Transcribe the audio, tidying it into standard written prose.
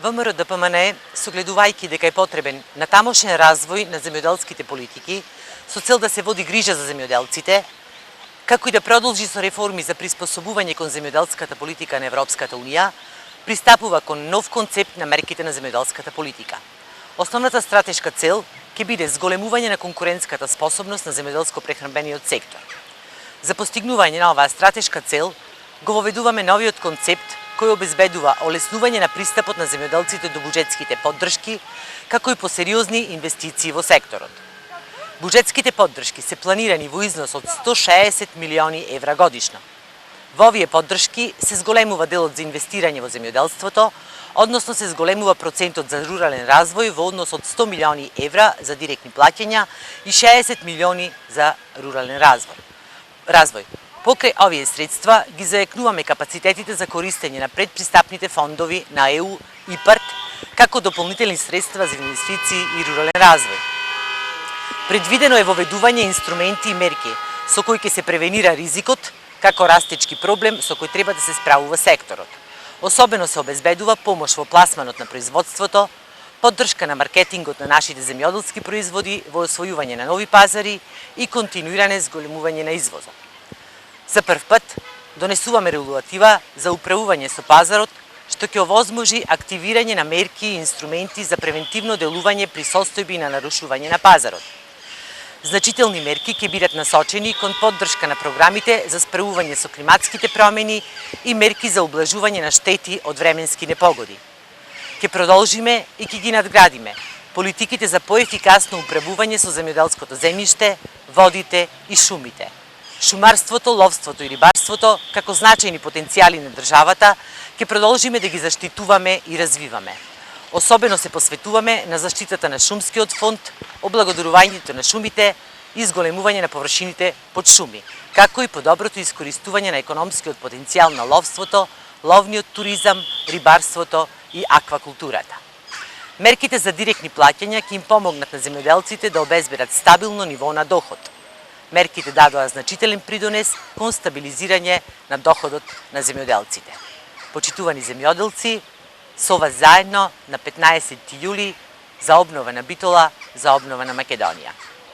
ВМРО-ДПМНЕ, согледувајќи дека е потребен натамошен развој на земјоделските политики со цел да се води грижа за земјоделците, како и да продолжи со реформи за приспособување кон земјоделската политика на Европската Унија, пристапува кон нов концепт на мерките на земјоделската политика. Основната стратешка цел ќе биде зголемување на конкурентската способност на земјоделско-прехранбениот сектор. За постигнување на оваа стратешка цел го воведуваме новиот концепт кој обезбедува олеснување на пристапот на земјоделците до буџетските поддршки, како и по сериозни инвестиции во секторот. Буџетските поддршки се планирани во износ од 160 милиони евра годишно. Во овие поддршки се зголемува делот за инвестирање во земјоделството, односно се зголемува процентот за рурален развој во однос од 100 милиони евра за директни плаќања и 60 милиони за рурален развој. Покрај овие средства ги заекнуваме капацитетите за користење на предпристапните фондови на ЕУ и ИПАРД како дополнителни средства за инвестиции и рурален развој. Предвидено е воведување инструменти и мерки со кои ќе се превенира ризикот како растечки проблем со кој треба да се справува секторот. Особено се обезбедува помош во пласманот на производството, поддршка на маркетингот на нашите земјоделски производи во освојување на нови пазари и континуиране зголемување на извозот. За прв пат донесуваме регулатива за управување со пазарот, што ќе овозможи активирање на мерки и инструменти за превентивно делување при состојби на нарушување на пазарот. Значителни мерки ќе бидат насочени кон поддршка на програмите за справување со климатските промени и мерки за ублажување на штети од временски непогоди. Ќе продолжиме и ќе ги надградиме политиките за поефикасно управување со земјоделското земјиште, водите и шумите. Шумарството, ловството и рибарството, како значајни потенцијали на државата, ќе продолжиме да ги заштитуваме и развиваме. Особено се посветуваме на заштитата на шумскиот фонд, облагодетелувањето на шумите и зголемување на површините под шуми, како и подоброто искористување на економскиот потенцијал на ловството, ловниот туризам, рибарството и аквакултурата. Мерките за директни плаќања ќе им помогнат на земјоделците да обезбедат стабилно ниво на доход. Мерките дадоа значителен придонес кон стабилизирање на доходот на земјоделците. Почитувани земјоделци, со вас заедно на 15 јули за обнова на Битола, за обнова на Македонија.